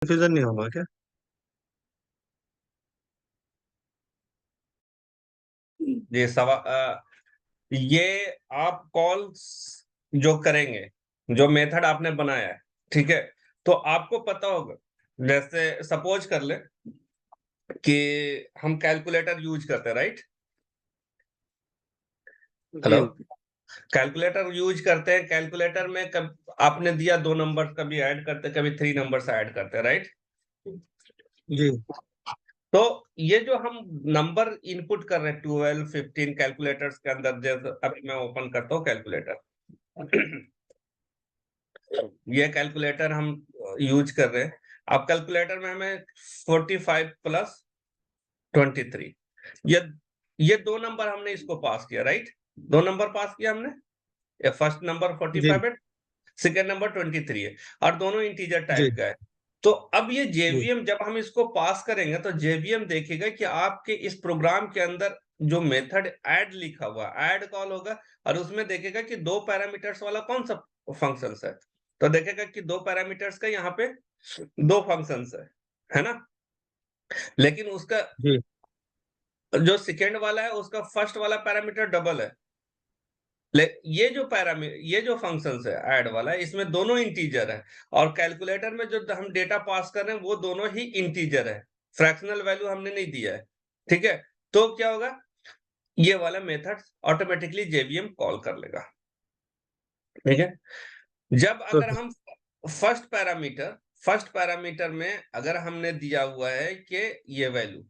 Confusion नहीं होगा क्या? ये ये आप कॉल जो करेंगे, जो मेथड आपने बनाया है, ठीक है? तो आपको पता होगा, जैसे सपोज कर ले कि हम कैलकुलेटर यूज करते हैं, राइट? जी हेलो। कैलकुलेटर यूज करते हैं, कैलकुलेटर में कब आपने दिया दो नंबर, कभी ऐड करते, कभी थ्री नंबर ऐड करते, राइट? जी तो ये जो हम नंबर इनपुट कर रहे हैं 12 15 कैलकुलेटर्स के अंदर, जैसे अभी मैं ओपन करता हूँ कैलकुलेटर। ये कैलकुलेटर हम यूज कर रहे हैं। अब कैलकुलेटर में हमें 45 प्लस 23, ये ये दो नंबर हमने इसको पास किया, राइट? दो नंबर पास किया हमने। फर्स्ट नंबर जी 45 है, सेकेंड नंबर 23 है, और दोनों इंटीजर जी टाइप का है। तो अब ये जी जेवीएम जब हम इसको पास करेंगे तो जेवीएम देखेगा कि आपके इस प्रोग्राम के अंदर जो मेथड ऐड लिखा हुआ ऐड कॉल होगा, और उसमें देखेगा कि दो पैरामीटर्स वाला कौन सा फंक्शन है। तो देखेगा कि दो पैरामीटर्स का यहाँ पे दो फंक्शन है ना? लेकिन उसका जी जो सेकेंड वाला है उसका फर्स्ट वाला पैरामीटर डबल है। ये जो फंक्शंस है ऐड वाला, इसमें दोनों इंटीजर है, और कैलकुलेटर में जो हम डेटा पास कर रहे हैं वो दोनों ही इंटीजर है, फ्रैक्शनल वैल्यू हमने नहीं दिया है। ठीक है? तो क्या होगा, ये वाला मेथड ऑटोमेटिकली जेवीएम कॉल कर लेगा। ठीक है? जब तो अगर हम फर्स्ट पैरामीटर में अगर हमने दिया हुआ है कि ये value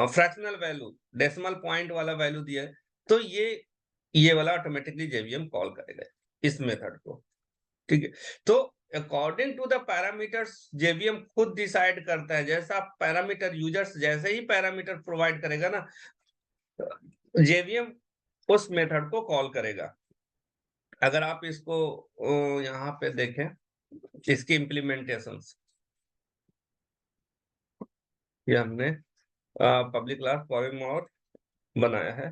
fractional value, decimal point वाला वैल्यू दिया है, तो ये वाला ऑटोमेटिकली जेवीएम कॉल करेगा इस मेथड को। ठीक है? तो according to the parameters JVM खुद डिसाइड करता है। जैसा आप पैरामीटर यूजर्स जैसे ही पैरामीटर प्रोवाइड करेगा ना, जेवीएम उस मेथड को कॉल करेगा। अगर आप इसको यहाँ पे देखें, इसकी इम्प्लीमेंटेशंस, ये हमने पब्लिक क्लास पॉलीमॉर्फ बनाया है।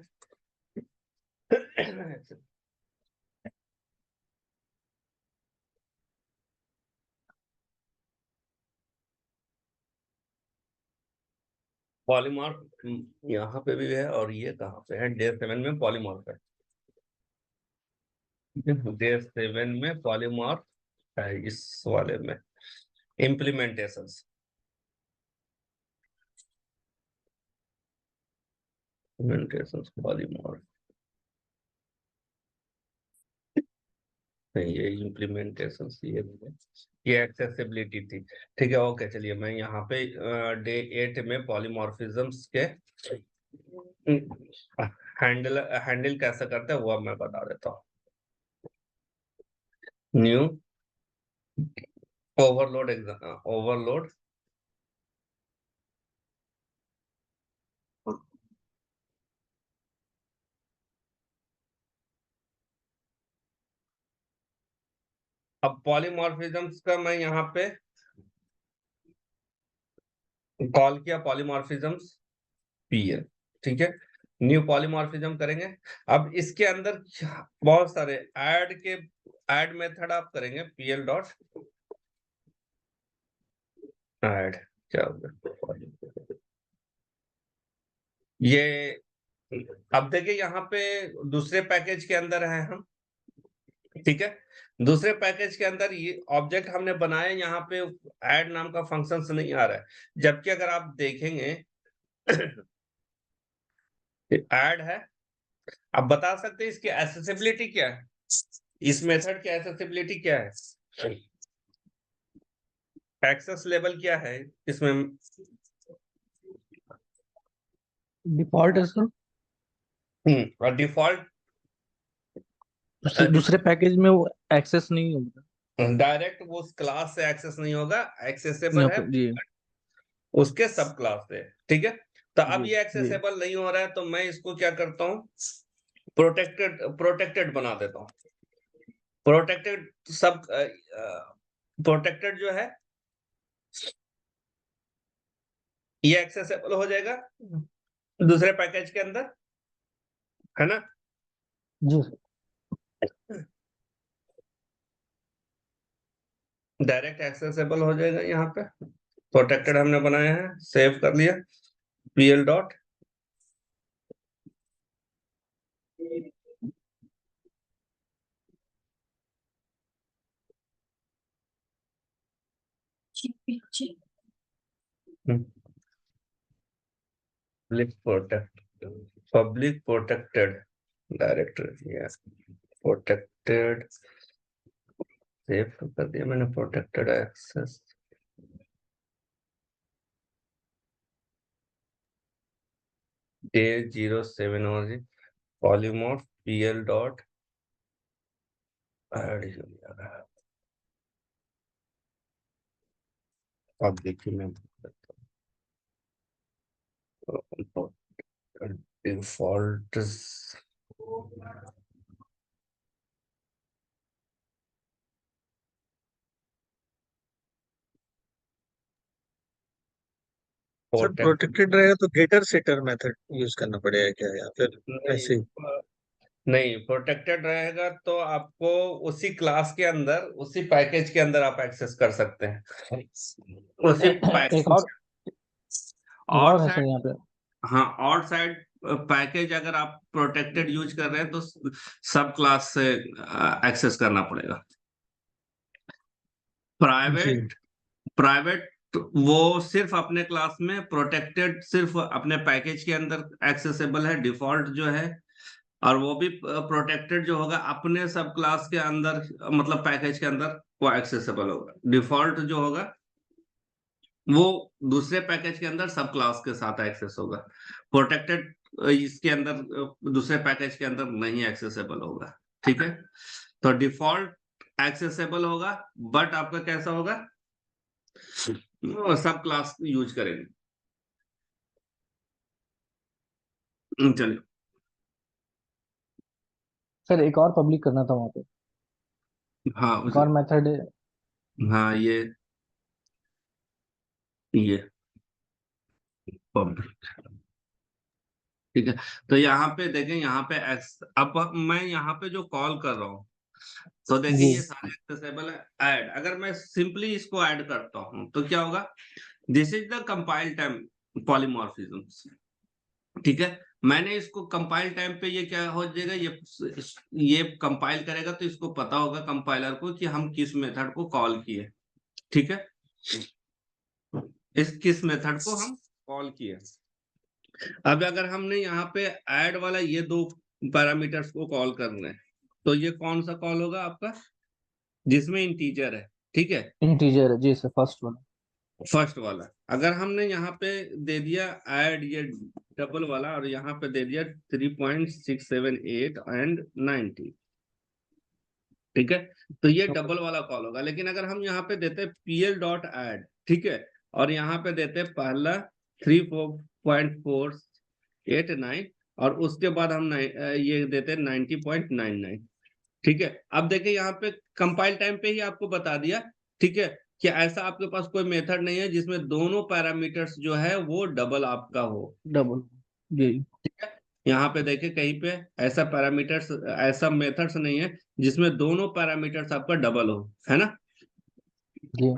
पॉलीमॉर्फ यहाँ पे भी है, और ये कहाँ पे है? डे 7 में पॉलीमॉर्फ है। डे 7 में पॉलीमॉर्फ है, इस वाले में इम्प्लीमेंटेशंस। इम्प्लीमेंटेशंस पॉलीमॉर्फ, नहीं ये इम्प्लीमेंटेशंस, ये एक्सेसिबिलिटी थी। ठीक है, ओके, चलिए मैं यहाँ पे डे 8 में पॉलीमॉर्फिज्म्स के हैंडल कैसे करते हैं वो अब मैं बता देता हूँ। न्यू ओवरलोड अब पॉलीमॉर्फिज्म्स का मैं यहाँ पे कॉल किया, पॉलीमॉर्फिज्म्स पीएल। ठीक है? न्यू पॉलीमॉर्फिज्म करेंगे। अब इसके अंदर बहुत सारे ऐड मेथड आप करेंगे, पीएल डॉट ऐड। क्या होगा ये? अब देखिए यहाँ पे दूसरे पैकेज के अंदर है हम। ठीक है? दूसरे पैकेज के अंदर ये ऑब्जेक्ट हमने बनाया, यहाँ पे ऐड नाम का फंक्शन नहीं आ रहा है, जबकि अगर आप देखेंगे ऐड है। आप बता सकते हैं इसकी एक्सेसिबिलिटी क्या है, इस मेथड की एक्सेसिबिलिटी क्या है, एक्सेस लेवल क्या है इसमें? डिफॉल्ट है सर। और डिफॉल्ट दूसरे पैकेज में वो एक्सेस नहीं होगा। डायरेक्ट वो उस क्लास से एक्सेस नहीं होगा, एक्सेसिबल है जी उसके सब क्लास से। ठीक है? तो अब जी ये जी एक्सेसिबल नहीं हो रहा है, तो मैं इसको क्या करता हूँ, प्रोटेक्टेड बना देता हूँ। प्रोटेक्टेड सब प्रोटेक्टेड जो है ये एक्सेसिबल हो जाएगा दूसरे पैकेज के अंदर, है ना? जी डायरेक्ट एक्सेसिबल हो जाएगा। यहाँ पे प्रोटेक्टेड हमने बनाया है, सेव कर लिया pl dot public protected directory, protected, save तो कर दिया मैंने, protected access A07 OG polymorph pl dot add. अब देखिए मैं डिफॉल्ट सर प्रोटेक्टेड रहेगा तो गेटर सेटर मेथड यूज करना पड़ेगा क्या, या फिर ऐसे ही? नहीं, प्रोटेक्टेड रहेगा तो आपको उसी क्लास के अंदर, उसी पैकेज के अंदर आप एक्सेस कर सकते हैं, उसी एक पैकेज और और है सर साइड। यहाँ पे। हाँ, और साइड पैकेज अगर आप प्रोटेक्टेड यूज कर रहे हैं तो सब क्लास से एक्सेस करना पड़ेगा। जी। प्राइवेट प्राइवेट वो सिर्फ अपने क्लास में, प्रोटेक्टेड सिर्फ अपने पैकेज के अंदर एक्सेसिबल है डिफॉल्ट जो है, और वो भी प्रोटेक्टेड जो होगा अपने सब क्लास के अंदर, मतलब पैकेज के अंदर वो एक्सेसिबल होगा। डिफॉल्ट जो होगा वो दूसरे पैकेज के अंदर सब क्लास के साथ एक्सेस होगा। प्रोटेक्टेड इसके अंदर दूसरे पैकेज के अंदर नहीं एक्सेसिबल होगा। ठीक है, तो डिफॉल्ट एक्सेसिबल होगा, बट आपका कैसा होगा, सब क्लास यूज करेंगे। चलिए, सर एक और पब्लिक करना था वहाँ पे, हाँ एक और मेथड है। हाँ ये पब्लिक, ठीक है। तो यहाँ पे देखें, यहाँ पे एक्स, अब मैं यहाँ पे जो कॉल कर रहा हूँ, तो देखिए जी। ये सारे एक्सेसिबल है। ऐड, अगर मैं सिंपली इसको ऐड करता हूँ तो क्या होगा, this is the compile time polymorphism. ठीक है, मैंने इसको कंपाइल टाइम पे ये क्या हो जाएगा, ये कंपाइल करेगा तो इसको पता होगा कंपाइलर को कि हम किस मेथड को कॉल किए। ठीक है, इस किस मेथड को हम कॉल किए। अब अगर हमने यहाँ पे ऐड वाला ये दो पैरामीटर्स को कॉल करना है, तो ये कौन सा कॉल होगा आपका, जिसमें इंटीजर है। ठीक है, इंटीजर है जी सर, फर्स्ट वन। फर्स्ट वाला। अगर हमने यहाँ पे दे दिया ऐड ये डबल वाला, और यहाँ पे दे दिया 3.678 एंड 90, ठीक है, तो ये डबल वाला कॉल होगा। लेकिन अगर हम यहाँ पे देते pl डॉट ऐड, ठीक है, और यहाँ पे देते पहला 3.489, और उसके बाद हम ये देते 90.99। ठीक है, अब देखिए यहाँ पे कंपाइल टाइम पे ही आपको बता दिया, ठीक है, कि ऐसा आपके पास कोई मेथड नहीं है जिसमें दोनों पैरामीटर्स जो है वो डबल आपका हो। डबल। जी। ठीक है, यहाँ पे देखिए कहीं पे ऐसा पैरामीटर्स, ऐसा मेथड्स नहीं है जिसमें दोनों पैरामीटर्स आपका डबल हो, है ना। जी।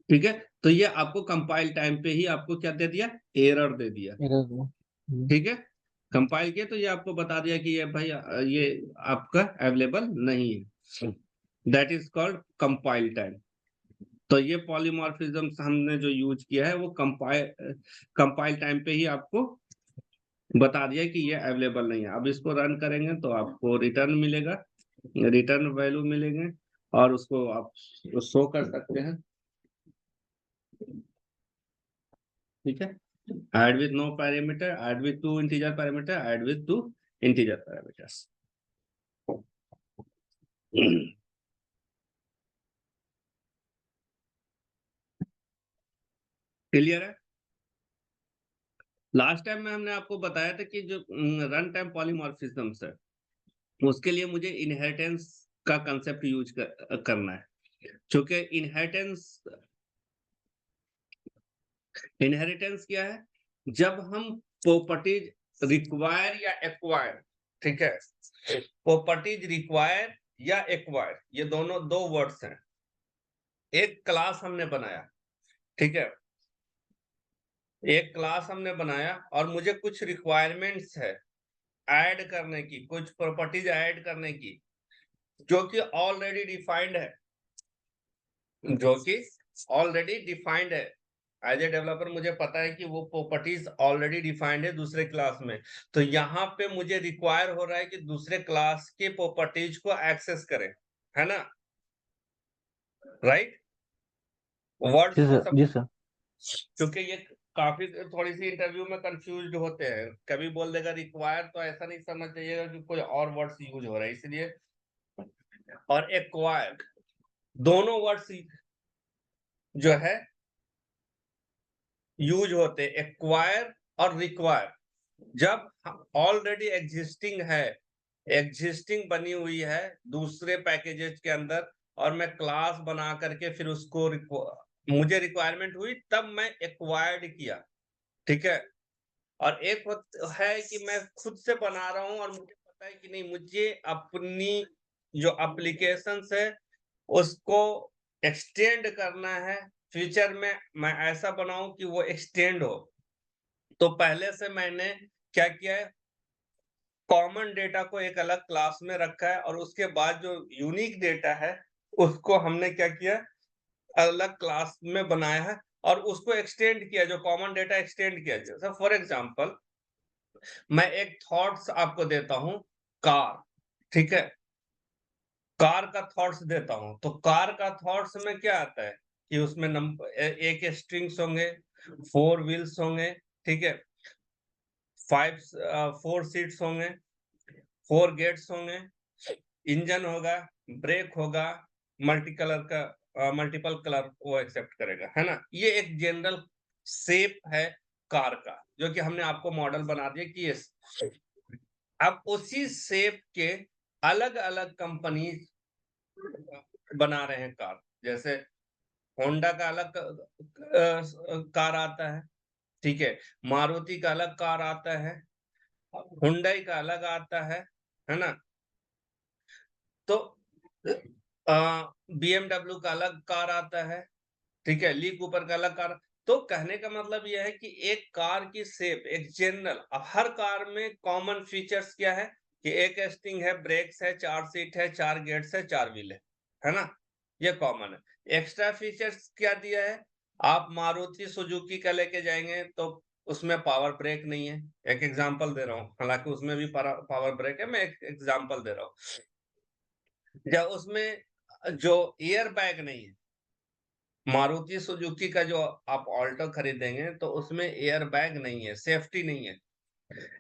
ठीक है, तो ये आपको कंपाइल टाइम पे ही आपको क्या दे दिया, एरर दे दिया। जी। ठीक है, कंपाइल किया तो ये आपको बता दिया कि ये भाई ये आपका अवेलेबल नहीं है, that is called compile time. तो ये पॉलीमॉर्फिज्म हमने जो यूज किया है वो कंपाइल टाइम पे ही आपको बता दिया कि ये अवेलेबल नहीं है। अब इसको रन करेंगे तो आपको रिटर्न मिलेगा, रिटर्न वैल्यू मिलेंगे, और उसको आप शो कर सकते हैं। ठीक है, add with no parameter, add with two integer parameter, add with two integer parameters. Clear है। लास्ट टाइम में हमने आपको बताया था कि जो रन टाइम पॉलीमॉर्फिज्म है उसके लिए मुझे इनहेरिटेंस का कंसेप्ट यूज करना है, क्योंकि इनहेरिटेंस क्या है, जब हम प्रॉपर्टीज रिक्वायर या एक्वायर, ठीक है, प्रॉपर्टीज रिक्वायर या एक्वायर, ये दोनों दो वर्ड्स हैं। एक क्लास हमने बनाया, ठीक है? एक क्लास हमने बनाया और मुझे कुछ रिक्वायरमेंट्स है ऐड करने की, कुछ प्रॉपर्टीज ऐड करने की, जो कि ऑलरेडी डिफाइंड है, जो कि ऑलरेडी डिफाइंड है। एज ए डेवलपर मुझे पता है कि वो प्रॉपर्टीज ऑलरेडी डिफाइंड है दूसरे क्लास में, तो यहाँ पे मुझे रिक्वायर हो रहा है कि दूसरे क्लास के प्रॉपर्टीज को एक्सेस करें, है ना? राइट? वर्ड्स जी को सर, जी सर। क्योंकि ये काफी थोड़ी सी इंटरव्यू में कंफ्यूज होते हैं, कभी बोल देगा रिक्वायर, तो ऐसा नहीं समझ चाहिएगा कि कोई और वर्ड्स यूज हो रहा है, इसलिए। और एक्वायर, दोनों वर्ड्स जो है यूज होते, एक्वायर और रिक्वायर। जब ऑलरेडी एग्जिस्टिंग है, एग्जिस्टिंग बनी हुई है दूसरे पैकेजेस के अंदर, और मैं क्लास बना करके फिर उसको मुझे रिक्वायरमेंट हुई तब मैं एक्वायर्ड किया, ठीक है? और एक है कि मैं खुद से बना रहा हूं और मुझे पता है कि नहीं, मुझे अपनी जो एप्लीकेशंस है उसको एक्सटेंड करना है, फ्यूचर में मैं ऐसा बनाऊं कि वो एक्सटेंड हो। तो पहले से मैंने क्या किया है, कॉमन डेटा को एक अलग क्लास में रखा है, और उसके बाद जो यूनिक डेटा है उसको हमने क्या किया, अलग क्लास में बनाया है और उसको एक्सटेंड किया, जो कॉमन डेटा एक्सटेंड किया। जैसे फॉर एग्जांपल मैं एक थॉट्स आपको देता हूं, कार, ठीक है? कार का थॉट्स देता हूं, तो कार का थॉट्स में क्या आता है कि उसमें एक स्ट्रिंग्स होंगे, 4 व्हील्स होंगे, ठीक है? 4 सीट्स होंगे, 4 गेट्स होंगे, इंजन होगा, ब्रेक होगा, मल्टीपल कलर वो एक्सेप्ट करेगा, है ना? ये एक जनरल शेप है कार का, जो कि हमने आपको मॉडल बना दिया कि ये। अब उसी शेप के अलग अलग कंपनी बना रहे हैं कार। जैसे होंडा का अलग कार आता है, ठीक है? मारुति का अलग कार आता है, हुंडई का अलग आता है ना? तो बीएमडब्ल्यू का अलग कार आता है, ठीक है? ली कूपर का अलग कार। तो कहने का मतलब यह है कि एक कार की शेप एक जनरल, अब हर कार में कॉमन फीचर्स क्या है कि एक स्टिंग है, ब्रेक्स है, 4 सीट है, 4 गेट्स है, 4 व्हील है ना? ये कॉमन है। एक्स्ट्रा फीचर्स क्या दिया है, आप मारुति सुजुकी का लेके जाएंगे तो उसमें पावर ब्रेक नहीं है, एक एग्जांपल दे रहा हूँ, हालांकि उसमें भी पावर ब्रेक है, मैं एक एग्जांपल दे रहा हूँ। या उसमें जो एयर बैग नहीं है, मारुति सुजुकी का जो आप ऑल्टो खरीदेंगे तो उसमें एयर बैग नहीं है, सेफ्टी नहीं है।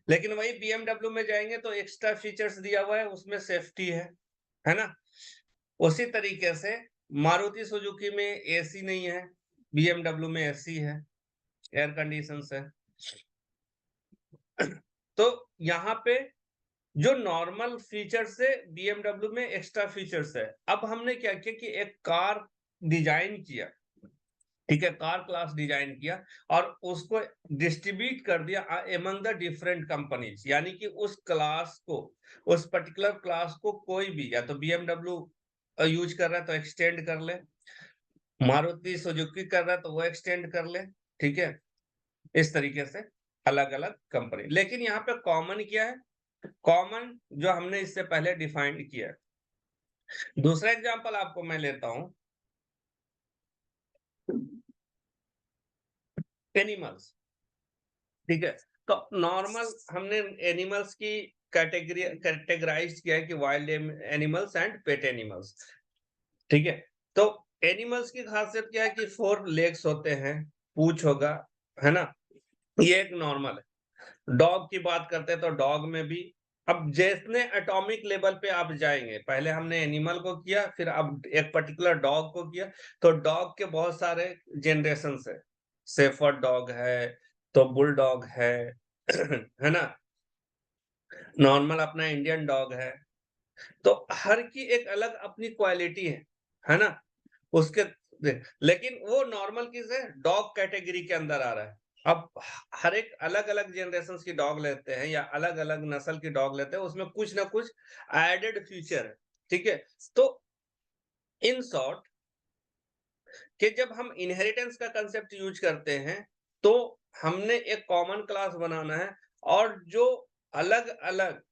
लेकिन वही बीएमडब्ल्यू में जाएंगे तो एक्स्ट्रा फीचर्स दिया हुआ है, उसमें सेफ्टी है ना? उसी तरीके से मारुति सुजुकी में एसी नहीं है, बीएमडब्ल्यू में एसी है, एयर कंडीशन है। तो यहाँ पे जो नॉर्मल फीचर्स है बीएमडब्ल्यू में एक्स्ट्रा फीचर्स है। अब हमने क्या किया कि एक कार डिजाइन किया, ठीक है? कार क्लास डिजाइन किया और उसको डिस्ट्रीब्यूट कर दिया एमंग द डिफरेंट कंपनीज, यानी कि उस क्लास को, उस पर्टिकुलर क्लास को कोई भी, या तो बीएमडब्ल्यू यूज कर रहा है तो एक्सटेंड कर ले, मारुति सुजुकी कर रहा है तो वो एक्सटेंड कर ले, ठीक है? इस तरीके से अलग अलग कंपनी। लेकिन यहाँ पे कॉमन क्या है, कॉमन जो हमने इससे पहले डिफाइंड किया है। दूसरा एग्जांपल आपको मैं लेता हूं, एनिमल्स, ठीक है? तो नॉर्मल हमने एनिमल्स की कैटेगराइज किया है कि wild animals and pet animals, ठीक है? तो एनिमल्स की खासियत क्या है कि 4 लेग्स होते हैं, पूंछ होगा, है ना? ये एक नॉर्मल है। डॉग की बात करते हैं तो डॉग में भी, अब जैसे एटॉमिक लेवल पे आप जाएंगे, पहले हमने एनिमल को किया, फिर अब एक पर्टिकुलर डॉग को किया, तो डॉग के बहुत सारे जनरेशन है। शेफर्ड डॉग है, तो बुल डॉग है ना? नॉर्मल अपना इंडियन डॉग है। तो हर की एक अलग अपनी क्वालिटी है ना? उसके लेकिन वो नॉर्मल किस है, डॉग कैटेगरी के अंदर आ रहा है। अब हर एक अलग अलग जनरेशन की डॉग लेते हैं या अलग अलग नस्ल की डॉग लेते हैं, उसमें कुछ ना कुछ एडेड फीचर है, ठीक है? तो इन शॉर्ट कि जब हम इनहेरिटेंस का कंसेप्ट यूज करते हैं, तो हमने एक कॉमन क्लास बनाना है और जो अलग-अलग